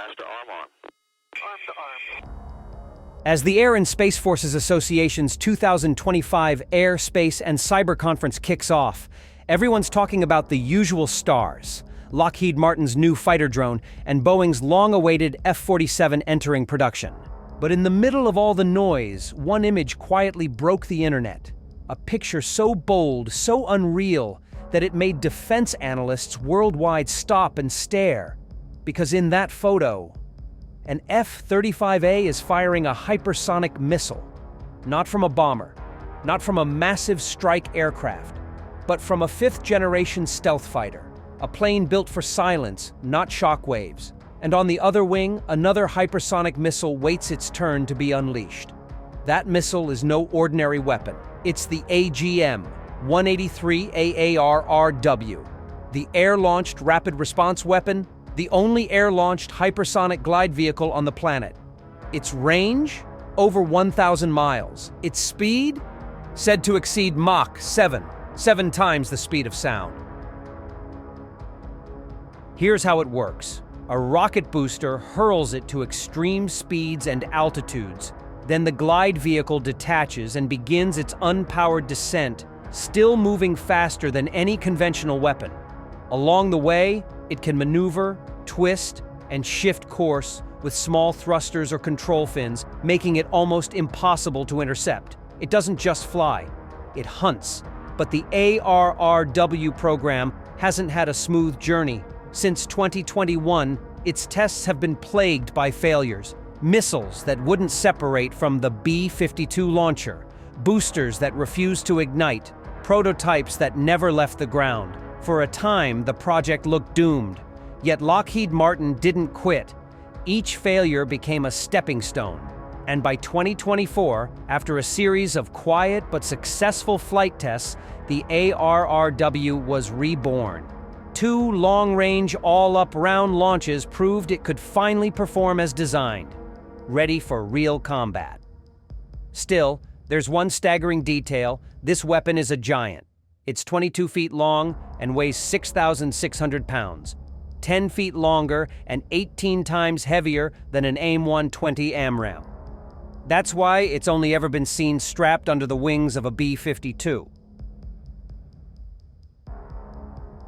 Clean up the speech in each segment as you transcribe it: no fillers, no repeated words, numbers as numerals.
Master arm on. Arm to arm. As the Air and Space Forces Association's 2025 Air, Space, and Cyber Conference kicks off, everyone's talking about the usual stars: Lockheed Martin's new fighter drone and Boeing's long-awaited F-47 entering production. But in the middle of all the noise, one image quietly broke the internet. A picture so bold, so unreal, that it made defense analysts worldwide stop and stare. Because in that photo, an F-35A is firing a hypersonic missile. Not from a bomber, not from a massive strike aircraft, but from a fifth-generation stealth fighter, a plane built for silence, not shockwaves. And on the other wing, another hypersonic missile waits its turn to be unleashed. That missile is no ordinary weapon. It's the AGM-183A ARRW, the air-launched rapid response weapon, the only air-launched hypersonic glide vehicle on the planet. Its range? Over 1,000 miles. Its speed? Said to exceed Mach 7, 7 times the speed of sound. Here's how it works. A rocket booster hurls it to extreme speeds and altitudes. Then the glide vehicle detaches and begins its unpowered descent, still moving faster than any conventional weapon. Along the way, it can maneuver, twist, and shift course with small thrusters or control fins, making it almost impossible to intercept. It doesn't just fly, it hunts. But the ARRW program hasn't had a smooth journey. Since 2021, its tests have been plagued by failures. Missiles that wouldn't separate from the B-52 launcher, boosters that refused to ignite, prototypes that never left the ground. For a time, the project looked doomed. Yet Lockheed Martin didn't quit. Each failure became a stepping stone. And by 2024, after a series of quiet but successful flight tests, the ARRW was reborn. 2 long-range, all-up round launches proved it could finally perform as designed, ready for real combat. Still, there's one staggering detail: this weapon is a giant. It's 22 feet long and weighs 6,600 pounds, 10 feet longer and 18 times heavier than an AIM-120 AMRAAM. That's why it's only ever been seen strapped under the wings of a B-52.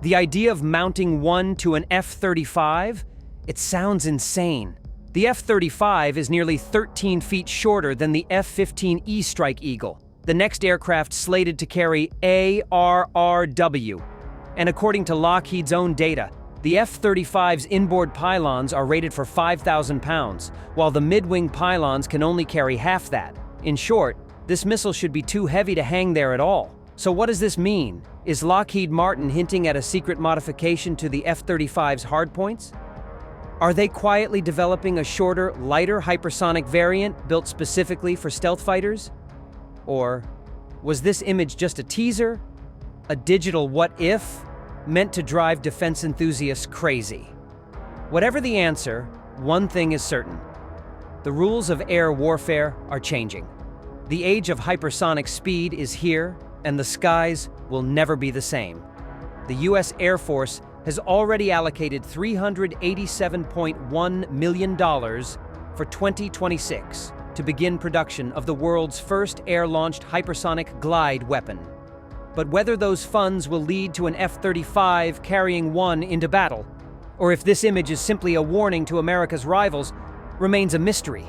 The idea of mounting one to an F-35? It sounds insane. The F-35 is nearly 13 feet shorter than the F-15E Strike Eagle, the next aircraft slated to carry ARRW. And according to Lockheed's own data, the F-35's inboard pylons are rated for 5,000 pounds, while the mid-wing pylons can only carry half that. In short, this missile should be too heavy to hang there at all. So what does this mean? Is Lockheed Martin hinting at a secret modification to the F-35's hardpoints? Are they quietly developing a shorter, lighter hypersonic variant built specifically for stealth fighters? Or was this image just a teaser? A digital what-if meant to drive defense enthusiasts crazy? Whatever the answer, one thing is certain: the rules of air warfare are changing. The age of hypersonic speed is here, and the skies will never be the same. The U.S. Air Force has already allocated $387.1 million for 2026 to begin production of the world's first air-launched hypersonic glide weapon. But whether those funds will lead to an F-35 carrying one into battle, or if this image is simply a warning to America's rivals, remains a mystery.